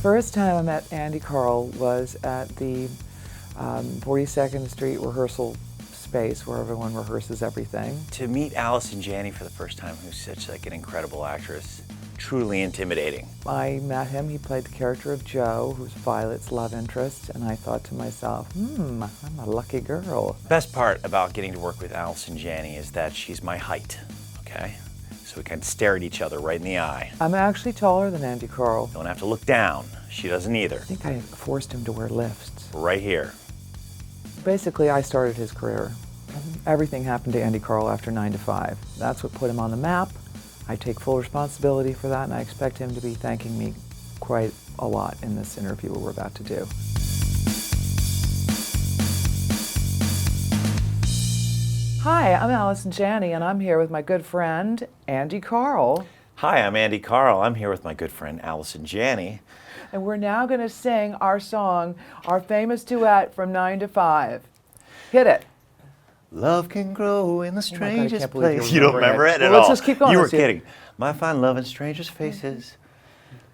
first time I met Andy Karl was at the 42nd Street rehearsal space where everyone rehearses everything. To meet Allison Janney for the first time, who's such like an incredible actress, truly intimidating. I met him, he played the character of Joe, who's Violet's love interest, and I thought to myself, I'm a lucky girl. Best part about getting to work with Allison Janney is that she's my height, okay? So we can stare at each other right in the eye. I'm actually taller than Andy Karl. Don't have to look down. She doesn't either. I think I forced him to wear lifts. Right here. Basically, I started his career. Everything happened to Andy Karl after 9 to 5. That's what put him on the map. I take full responsibility for that, and I expect him to be thanking me quite a lot in this interview we're about to do. Hi, I'm Allison Janney, and I'm here with my good friend, Andy Karl. Hi, I'm Andy Karl. I'm here with my good friend, Allison Janney. And we're now going to sing our song, our famous duet from 9 to 5. Hit it. Love can grow in the strangest place. You don't remember it at all. all? Let's just keep going. You were kidding. My fine love in strangers' faces.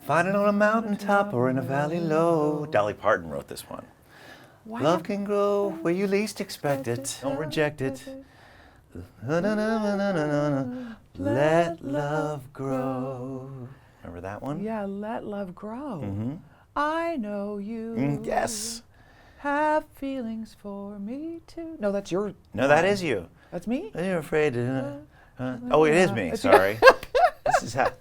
Find it on a mountaintop or in a valley low. Dolly Parton wrote this one. Wow. Love can grow where you least expect it. Don't reject it. Let love grow. Remember that one? Yeah, let love grow. Mm-hmm. I know you. Yes. Have feelings for me too. No, that's your. No, that is you. That's me? You're afraid to. Oh, it is me. Sorry. This is how.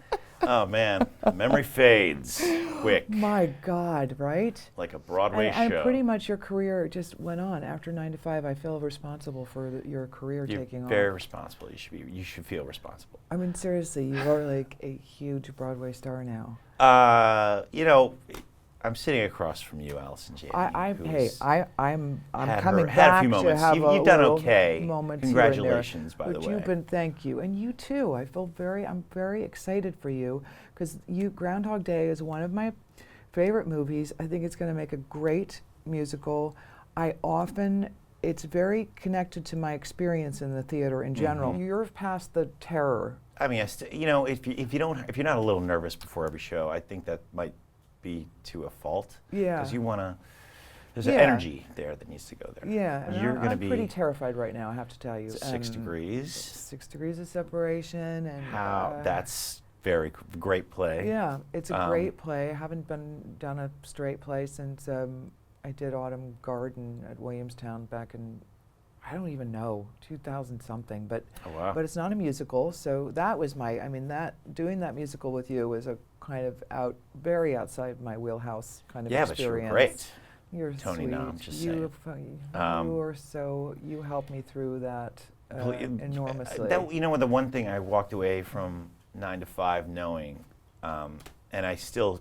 Oh man, memory fades quick. My God, right? Like a Broadway and show. Pretty much your career just went on after 9 to 5. I feel responsible for your career You're taking off. very responsible. You should feel responsible. I mean, seriously, you are like a huge Broadway star now. You know, I'm sitting across from you, Allison Janney. I'm had coming had a back few to moments. have You've done little okay. Moments Congratulations, here and there. by the way. You've been, thank you, and you too. I'm very excited for you because Groundhog Day is one of my favorite movies. I think it's going to make a great musical. It's very connected to my experience in the theater in general. Mm-hmm. You're past the terror. I mean, you know, if you're not a little nervous before every show, I think that might be to a fault. Yeah. Because you want to. There's an energy there that needs to go there. Yeah, and you're I'm pretty terrified right now, I have to tell you. 6 degrees. 6 degrees of separation, and that's very great play. Yeah, it's a great play. I haven't done a straight play since I did Autumn Garden at Williamstown back in, I don't even know, 2000 something. But but it's not a musical, so that was doing that musical with you was a kind of very outside my wheelhouse kind of experience. Yeah, but you're great. You're Tony, sweet. no, I'm just saying. You helped me through that enormously. You know, the one thing I walked away from 9 to 5 knowing, and I still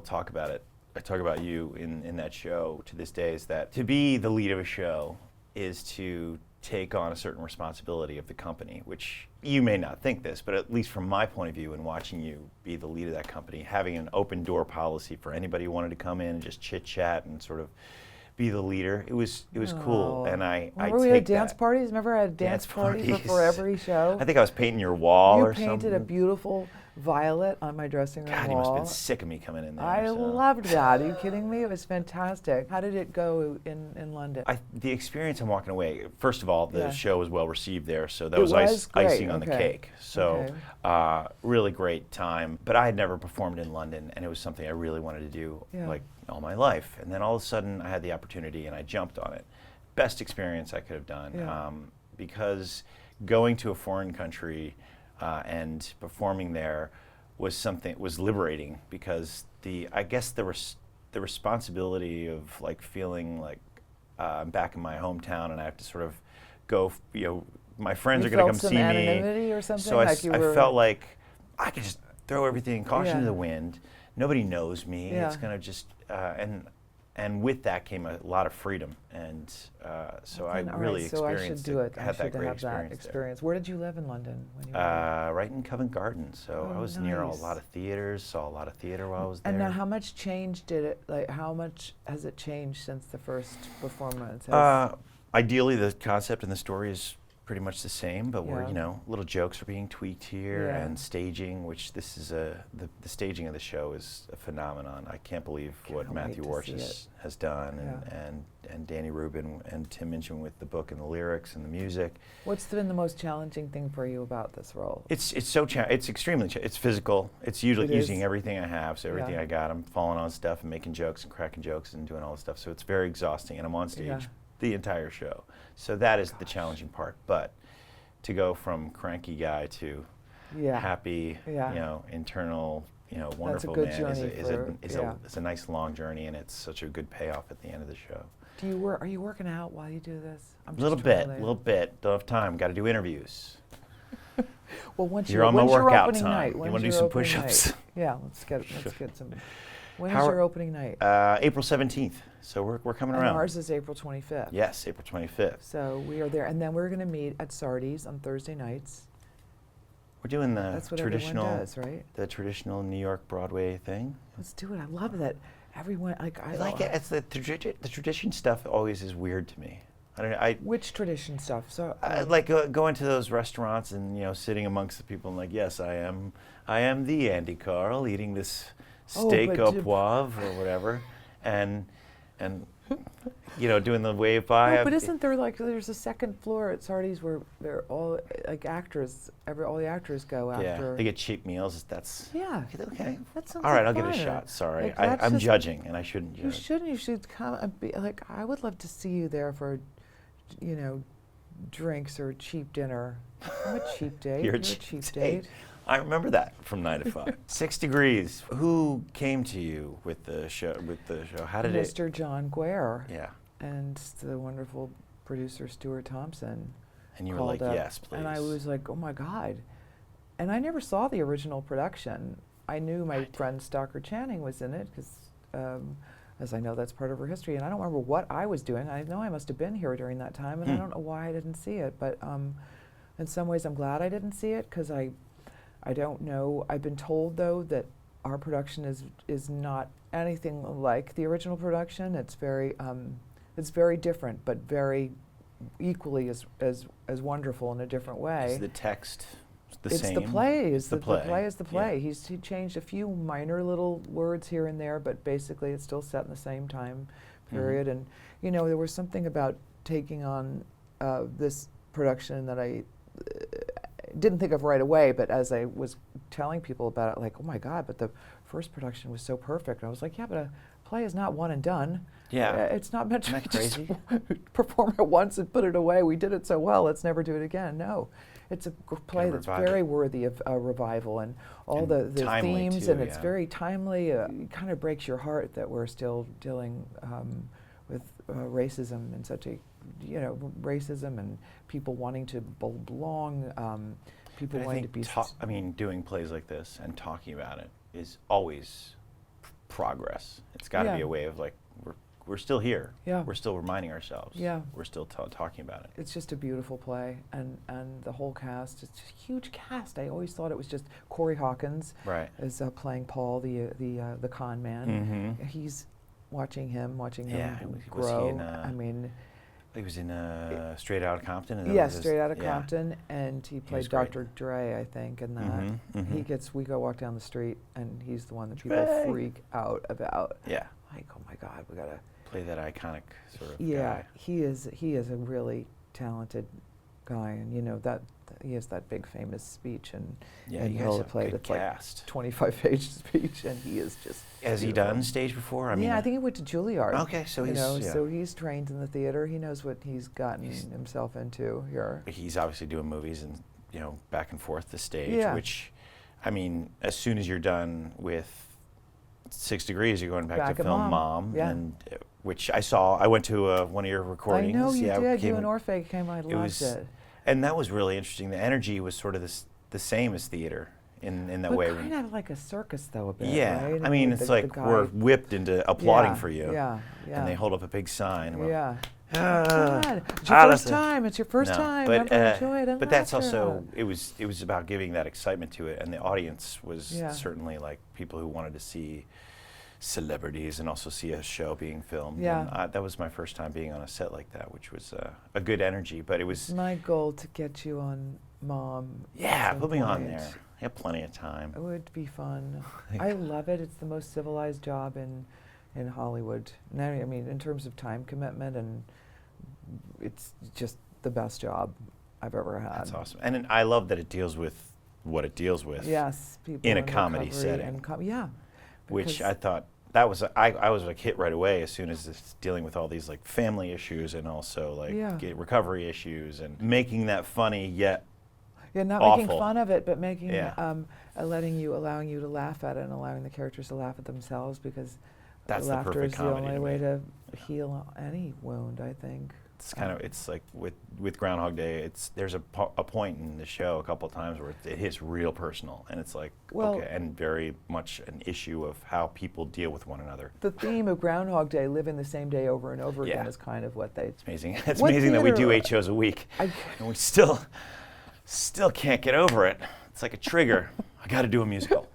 talk about it. I talk about you in that show to this day, is that to be the lead of a show is to take on a certain responsibility of the company, which you may not think this, but at least from my point of view in watching you be the lead of that company, having an open door policy for anybody who wanted to come in and just chit chat and sort of be the leader, it was cool. And I Remember we had dance parties? Remember I had dance parties for every show? I think I was painting your wall or something. You painted a beautiful violet on my dressing room God, wall. you must have been sick of me coming in there. I loved that. Are you kidding me? It was fantastic. How did it go in London? The experience I'm walking away, first of all, the show was well received there, so that it was icing on the okay. cake. So really great time. But I had never performed in London, and it was something I really wanted to do like all my life. And then all of a sudden I had the opportunity and I jumped on it. Best experience I could have done because going to a foreign country and performing there was liberating, because the responsibility of like feeling like I'm back in my hometown and I have to sort of go, my friends are going to come see me. Or something? So I felt like I could just throw everything, caution to the wind. Nobody knows me. It's going to just and with that came a lot of freedom, and so I really experienced it. Had that great experience. Where did you live in London? When you right in Covent Garden. So I was near a lot of theaters. Saw a lot of theater while I was there. And now, how much change did it? Like, how much has it changed since the first performance? Ideally, the concept and the story is pretty much the same, but we're, little jokes are being tweaked here, and staging, which this is the staging of the show is a phenomenon. I can't believe what Matthew Warchus has done, and Danny Rubin and Tim Minchin with the book and the lyrics and the music. What's been the most challenging thing for you about this role? It's extremely it's physical. It's usually using everything I have, so everything I got. I'm falling on stuff and making jokes and cracking jokes and doing all this stuff. So it's very exhausting, and I'm on stage the entire show. So that is the challenging part. But to go from cranky guy to happy, internal, wonderful man is a nice long journey, and it's such a good payoff at the end of the show. Are you working out while you do this? A little bit. Don't have time. Got to do interviews. Well, once you're on my workout opening time. Night? You want to do some push-ups? Yeah, let's get some. When is your opening night? April 17th. So we're coming around. Ours is April 25th. Yes, April 25th. So we are there, and then we're going to meet at Sardi's on Thursday nights. We're doing That's what everyone does, right? The traditional New York Broadway thing. Let's do it. I love that. Everyone I like it. It's the tradition stuff always is weird to me. Which tradition stuff? So like going to those restaurants and sitting amongst the people and like, yes, I am the Andy Karl eating this steak au poivre or whatever, and doing the wave by. No, but isn't there there's a second floor at Sardi's where they're all like actors? All the actors go after. Yeah, they get cheap meals. That's okay. That sounds all right, like I'll fun. give it a shot. Sorry, Like, I'm judging, and I shouldn't judge. You shouldn't. You should come and be like. I would love to see you there for, drinks or cheap dinner. I'm a cheap date. You're a cheap date. I remember that from 9 to 5. 6 Degrees. Who came to you with the show? How did Mr. John Guare. Yeah. And the wonderful producer Stuart Thompson. And you were like, yes, please. And I was like, oh my God. And I never saw the original production. I knew my friend Stockard Channing was in it because, as I know, that's part of her history. And I don't remember what I was doing. I know I must have been here during that time, and I don't know why I didn't see it. But in some ways, I'm glad I didn't see it because I don't know. I've been told though that our production is not anything like the original production. It's very different, but very equally as wonderful in a different way. Is the text the it's same? The play is the play. play is the play. Yeah. He changed a few minor little words here and there, but basically it's still set in the same time period. And there was something about taking on this production that I didn't think of right away, but as I was telling people about it, like, oh my God, but the first production was so perfect. And I was like, yeah, but a play is not one and done. Yeah. It's not meant to Isn't that crazy? just perform it once and put it away. We did it so well, let's never do it again. No. It's a play that's very worthy of revival, and all the themes, too, and it's very timely. It kind of breaks your heart that we're still dealing with racism and such a, racism and people wanting to belong, people wanting to be. Doing plays like this and talking about it is always progress. It's got to be a way of like, we're still here. Yeah. We're still reminding ourselves. Yeah. We're still talking about it. It's just a beautiful play, and the whole cast, it's a huge cast. I always thought it was just Corey Hawkins is playing Paul, the con man. Mm-hmm. He's watching him grow. Was he was in Straight Outta Compton. Yes, Straight Outta Compton, and he played great. Dr. Dre, I think, in that. We go walk down the street, and he's the one that people Dre. freak out about. Yeah. Like, oh my God, we gotta play that iconic sort of guy. guy. He is a really talented guy, and he has that big famous speech, and he has has a play that's cast. like 25-page speech, and he is just. Has he done stage before? I mean, I think he went to Juilliard. Okay, so so he's trained in the theater. He knows what he's gotten himself into here. He's obviously doing movies and back and forth the stage, which, as soon as you're done with 6 Degrees, you're going back to film Mom, and which I saw. I went to one of your recordings. I know you did. You and Orphe came. I loved it. And that was really interesting. The energy was sort of the same as theater in that way. Kind of like a circus, though, a bit. Yeah, right? it's like we're whipped into applauding for you. Yeah. And they hold up a big sign. God, it's your first time. It's your first time. But enjoy it. But that's also it was about giving that excitement to it, and the audience was certainly like people who wanted to see celebrities and also see a show being filmed. Yeah. And that was my first time being on a set like that, which was a good energy. But it was my goal to get you on Mom. yeah, at put me some on point. there. I have plenty of time. It would be fun. I love it. It's the most civilized job in Hollywood. Now, I mean, in terms of time commitment, and it's just the best job I've ever had. That's awesome. And I love that it deals with what it deals with. Yes, people in a comedy recovery setting. and yeah. Which because- I thought that was I was like hit right away as soon as it's dealing with all these like family issues and also like Yeah. recovery issues and making that funny yet Yeah, not awful. making fun of it, but making Yeah. allowing you to laugh at it and allowing the characters to laugh at themselves, because That's the laughter perfect is the comedy only to way me. to heal any wound, I think. It's kind of it's like with Groundhog Day. There's a point in the show a couple of times where it hits real personal, and it's like Well- okay, and very much an issue of how people deal with one another. The theme of Groundhog Day, living the same day over and over again, Yeah. is kind of what they. It's amazing. It's What amazing that we do theater- 8 shows a week, I- and we still can't get over it. It's like a trigger. I got to do a musical.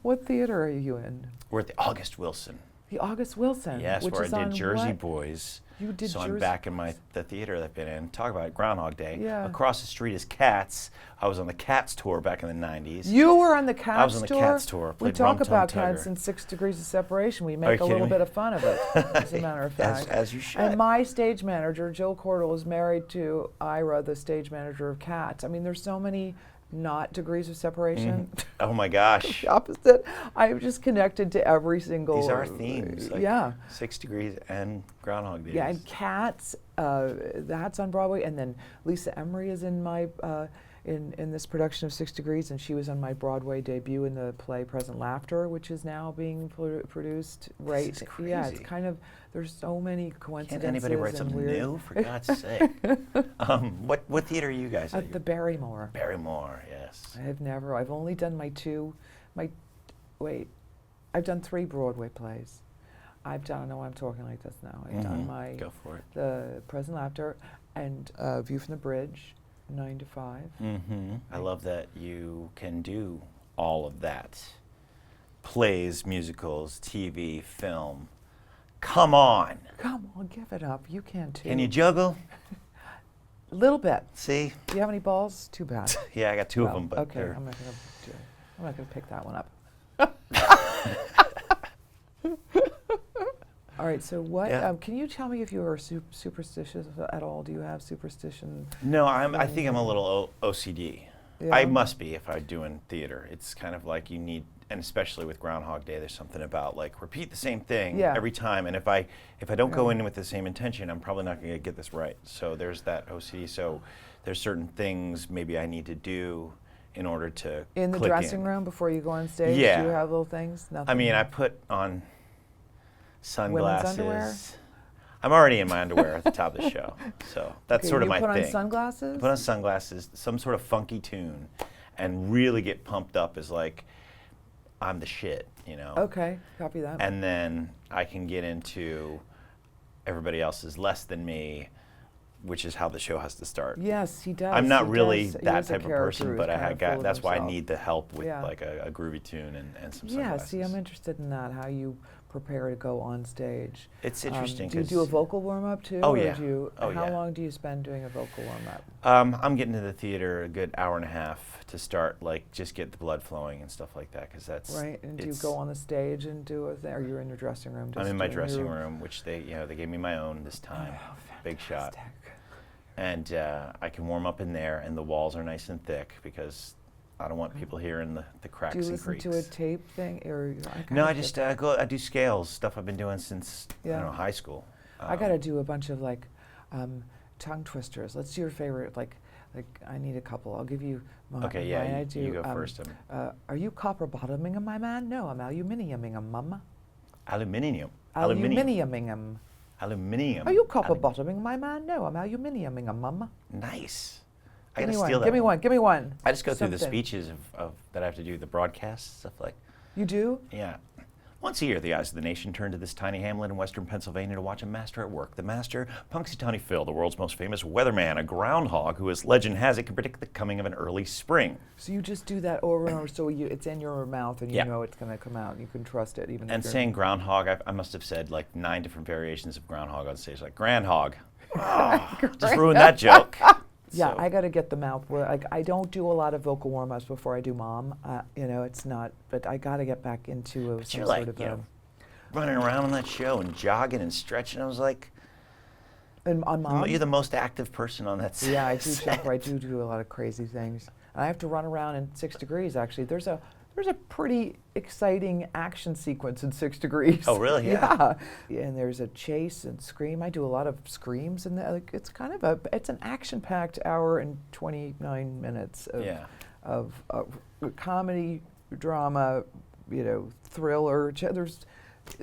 What theater are you in? We're at the August Wilson. The August Wilson. Yes, which where is I on did Jersey what? Boys. You did so I'm Jersey- back in the theater that I've been in. Talk about Groundhog Day. Yeah. Across the street is Cats. I was on the Cats tour back in the 90s. You were on the Cats tour? I was on the Cats tour. We Played talk Rum Tum about Tugger. Cats in 6 Degrees of Separation. We you make a little kidding me? bit of fun of it, as a matter of fact. As you should. And my stage manager, Jill Cordell, is married to Ira, the stage manager of Cats. I mean, there's so many not degrees of separation. Oh my gosh. The opposite. I'm just connected to every single. These are themes. Like yeah. 6 Degrees and Groundhog Day. Yeah, and Cats, that's on Broadway, and then Lisa Emery is in my in this production of 6 Degrees, and she was on my Broadway debut in the play Present Laughter, which is now being produced. Right? is Yeah, it's crazy. kind of, there's so many coincidences. Can't anybody write and something weird. new, for God's sake? What theater are you guys at? At the Barrymore. Barrymore, yes. I've only done I've done 3 Broadway plays. I know I'm talking like this now. I've done my Go for it. the Present Laughter and View from the Bridge, 9 to 5. I love that you can do all of that. Plays, musicals, TV, film. Come on. Come on, give it up. You can too. Can you juggle? A little bit. See? Do you have any balls? Too bad. Yeah, I got 2 of Well, them, but okay, they're I'm not gonna pick that one up. All right. So what? Yeah. Can you tell me if you are superstitious at all? Do you have superstition? No, I think I'm a little OCD. Yeah. I must be if I'm doing theater. It's kind of like you need, and especially with Groundhog Day, there's something about like repeat the same thing Yeah. every time. And if I don't go Yeah. in with the same intention, I'm probably not going to get this right. So there's that OCD. So there's certain things maybe I need to do in order to In the click dressing in. room before you go on stage? Yeah. Do you have little things? Nothing. I mean, I put on sunglasses. underwear? I'm already in my underwear at the top of the show, so that's Okay, sort of you my put thing. on sunglasses? Put on sunglasses, some sort of funky tune, and really get pumped up as like I'm the shit, you know. Okay, copy that. And then I can get into everybody else is less than me, which is how the show has to start. Yes, he does. I'm not he really does. He that is a type of character person, who's but kind of full of that's why I himself. need the help with Yeah. like a groovy tune and some Yeah, sunglasses. see, I'm interested in that, how you prepare to go on stage. It's interesting Do you do a 'cause- vocal warm-up too? Oh, or yeah. Do you, Oh, how yeah. long do you spend doing a vocal warm-up? I'm getting to the theater a good hour and a half to start, like just get the blood flowing and stuff like that, because that's Right, and do you it's- go on the stage and do a thing, or you're in your dressing room? I'm just in my doing dressing your- room, which they gave me my own this time, Oh, big shot, fantastic. and I can warm up in there, and the walls are nice and thick because I don't want people hearing the cracks Do you and listen creaks. to a tape thing, or No, I just I do scales, stuff I've been doing since I Yeah. don't know, high school. I got to do a bunch of like tongue twisters. Let's do your favorite. Like I need a couple. I'll give you. Okay, yeah, mine. I you do, go first. Are you copper bottoming my man? No, I'm aluminiuming mama. Aluminium. Aluminiuming. Aluminium. Are you copper bottoming my man? No, I'm aluminiuming mama. Nice. I Give gotta me one. steal that Give me one. Give me one. I just go through the Something. speeches of that I have to do, the broadcasts, stuff like. You do? Yeah. Once a year, the eyes of the nation turn to this tiny hamlet in western Pennsylvania to watch a master at work. The master, Punxsutawney Phil, the world's most famous weatherman, a groundhog who, as legend has it, can predict the coming of an early spring. So you just do that over and over, so it's in your mouth and you know it's going to come out. You can trust it, even. And saying groundhog, I must have said like 9 different variations of groundhog on stage, like groundhog. Oh, just ruined that joke. Yeah, So. I got to get the mouth. Like, I don't do a lot of vocal warm-ups before I do Mom. You know, it's not. But I got to get back into some you're sort like, of. you know, running around on that show and jogging and stretching. I was like, and on Mom, you're the most active person on that set. Yeah, I do jump. I do a lot of crazy things. And I have to run around in 6 Degrees. Actually, there's a pretty exciting action sequence in 6 Degrees. Oh, really? Yeah. And there's a chase and scream. I do a lot of screams, and like, it's kind of it's an action-packed hour and 29 minutes of comedy, drama, you know, thriller.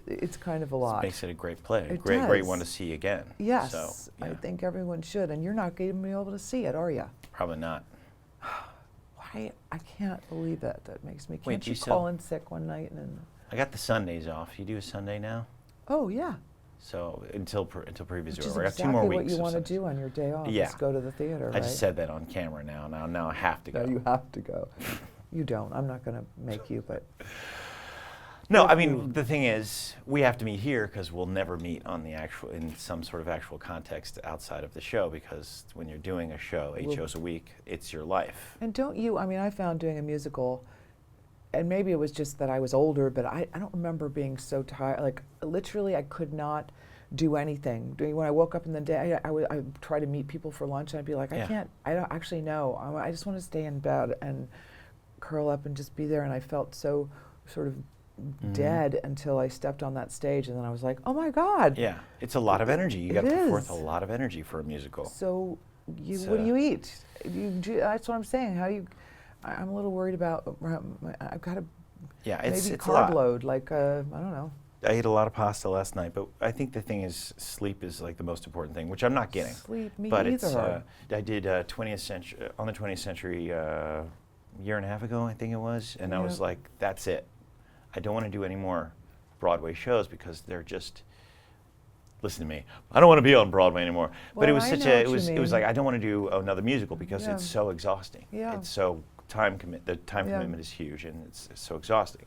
It's kind of a lot. This makes it a great play. It Great does. one to see again. Yes, So, yeah. I think everyone should. And you're not going to be able to see it, are you? Probably not. I can't believe that. That makes me. Wait, Can't do you you call still- in sick one night and then? I got the Sundays off. You do a Sunday now? Oh yeah. So until previous Which is I got exactly 2 more weeks. what you of want to Sundays. do on your day off. Yeah. Is go to the theater. I just said that on camera now. Now I have to go. No, you have to go. You don't. I'm not going to make you, but. No, I mean, the thing is, we have to meet here because we'll never meet on the in some sort of actual context outside of the show, because when you're doing a show, 8 shows a week, it's your life. And don't you, I mean, I found doing a musical, and maybe it was just that I was older, but I don't remember being so tired. Like, literally, I could not do anything. When I woke up in the day, I would try to meet people for lunch, and I'd be like, I don't actually know. I just want to stay in bed and curl up and just be there, and I felt so sort of dead until I stepped on that stage, and then I was like, oh my God. Yeah, it's a lot of energy. You got to put is. forth a lot of energy for a musical. So, what do you eat? That's what I'm saying. How do you? I'm a little worried about. I've got to. Yeah, maybe it's a carb lot. load. Like I don't know. I ate a lot of pasta last night, but I think the thing is, sleep is like the most important thing, which I'm not getting. Sleep, me but either. I did 20th century on the 20th century year and a half ago, I think it was, and I was like, that's it. I don't want to do any more Broadway shows because they're just. Listen to me. I don't want to be on Broadway anymore. But it was such a. It was like I don't want to do another musical because it's so exhausting. Yeah. It's so the time commitment is huge, and it's so exhausting.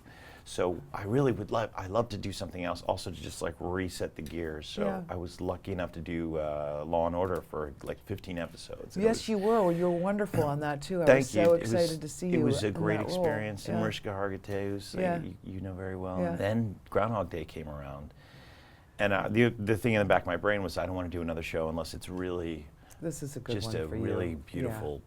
So I really would love. I love to do something else, also to just like reset the gears. So I was lucky enough to do Law and Order for like 15 episodes. Yes, you were. Well, you were wonderful on that too. I Thank was you. so excited to see you. It was a in great that role. experience. And Mariska Hargitay, who's you know very well. Yeah. And then Groundhog Day came around, and the thing in the back of my brain was I don't want to do another show unless it's really. This is a good just one a for really you. beautiful,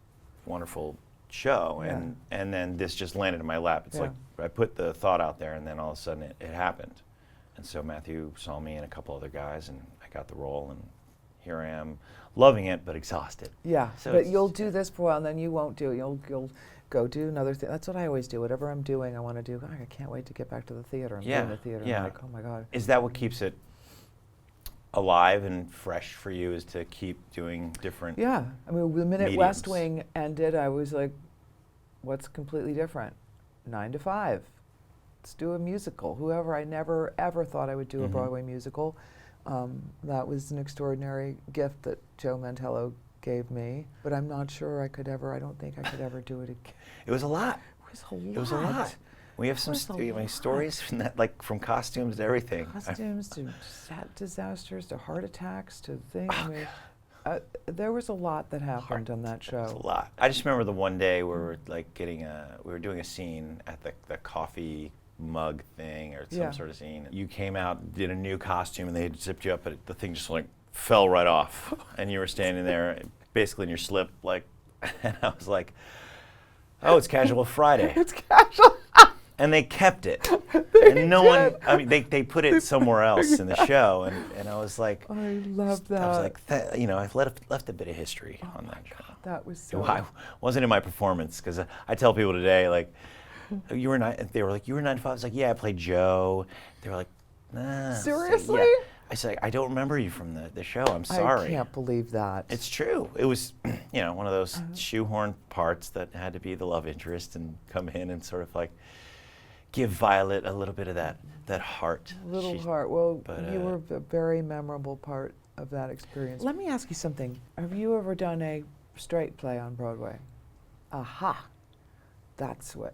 wonderful show, and then this just landed in my lap. It's like I put the thought out there, and then all of a sudden it happened. And so Matthew saw me and a couple other guys, and I got the role, and here I am, loving it but exhausted. Yeah, so but you'll do this for a while, and then you won't do it. You'll go do another thing. That's what I always do. Whatever I'm doing, I want to do. I can't wait to get back to the theater. I'm doing the theater. I'm like, oh my God. Is that what keeps it alive and fresh for you, is to keep doing different Yeah, I mean, the minute mediums? West Wing ended, I was like, what's completely different? 9 to 5. Let's do a musical. Whoever, I never ever thought I would do a Broadway musical. That was an extraordinary gift that Joe Mantello gave me, but I'm not sure I don't think I could ever do it again. It was a lot. It was a lot. It was a lot. We have some stories from that, like from costumes to everything. Costumes to set disasters to heart attacks to things. I mean, there was a lot that happened on that show. It was a lot. I just remember the one day where we were like we were doing a scene at the coffee mug thing or some sort of scene. You came out, did a new costume, and they had zipped you up, but the thing just like fell right off, and you were standing there basically in your slip, like, and I was like, oh, it's Casual Friday. It's casual. And they kept it. And no one, I mean, they put it somewhere else in the show, and I was like, I love that. I was like, you know, I've left a bit of history on that show. That was so. I wasn't in my performance, because I tell people today, like, they were 9 to 5. I was like, yeah, I played Joe. They were like, nah. Seriously? Yeah. I said, I don't remember you from the show. I'm sorry. I can't believe that. It's true. It was, you know, one of those shoehorn parts that had to be the love interest and come in and sort of like give Violet a little bit of that heart. Heart. Well, but, you were a very memorable part of that experience. Let me ask you something. Have you ever done a straight play on Broadway? Aha. That's what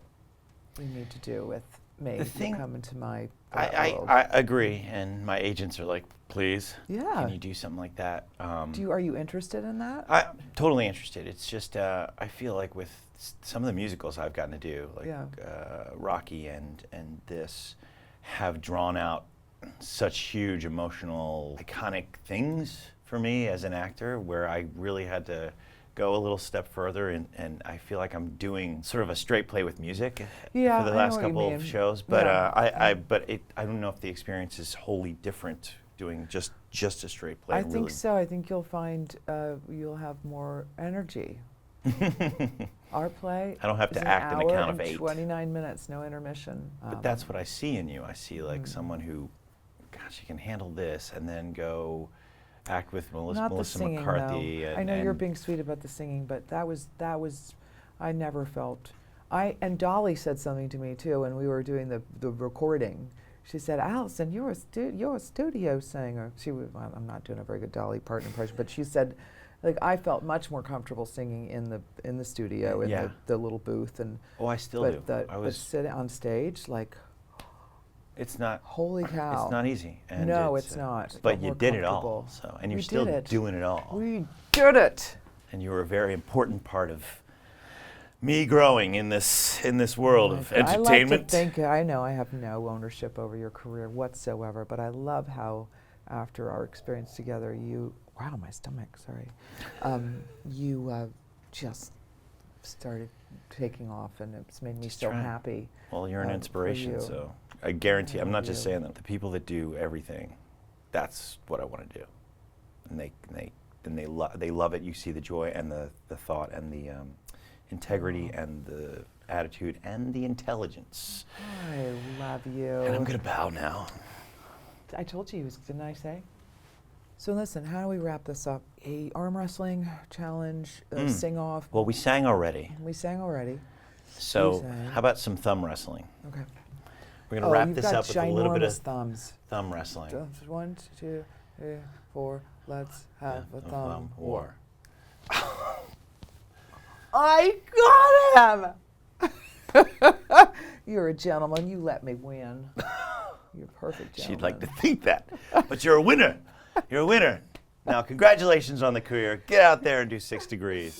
you need to do with me. Come into my world. I agree, and my agents are like, please, yeah. Can you do something like that? Are you interested in that? I'm totally interested. It's just I feel like with some of the musicals I've gotten to do, like Rocky and this, have drawn out such huge emotional, iconic things for me as an actor, where I really had to go a little step further, and I feel like I'm doing sort of a straight play with music for the last couple of shows. But I don't know if the experience is wholly different doing just a straight play. I think so. I think you'll find you'll have more energy. Our play. I don't have to act in a count of 8. 29 minutes, no intermission. But that's what I see in you. I see like someone who, gosh, you can handle this, and then go act with Melissa singing, McCarthy. I know you're being sweet about the singing, but that was I never felt. And Dolly said something to me too when we were doing the recording. She said, "Allison, you're a studio singer." Well, I'm not doing a very good Dolly Parton impression, but she said, like, I felt much more comfortable singing in the studio in the little booth, and I still do. But sit on stage, like, it's not. Holy cow! It's not easy. And no, it's not. But you did it all. So, and you're still doing it all. We did it. And you were a very important part of me growing in this world of entertainment. I like to think, I know I have no ownership over your career whatsoever, but I love how after our experience together, wow, my stomach, sorry. You just started taking off, and it's made me so happy. Well, you're an inspiration, so I guarantee, I'm not just saying that, the people that do everything, that's what I want to do. And they love it. You see the joy and the thought and the integrity and the attitude and the intelligence. I love you. And I'm going to bow now. I told you, didn't I say? So listen, how do we wrap this up? A arm wrestling challenge, sing off. Well, we sang already. We sang already. So how about some thumb wrestling? Okay. We're going to wrap this up with a little bit of thumbs. Thumb wrestling. 1, 2, 3, 4. Let's have a thumb war. I got him! You're a gentleman. You let me win. You're a perfect gentleman. She'd like to think that. But you're a winner. You're a winner. Now, congratulations on the career. Get out there and do 6 degrees.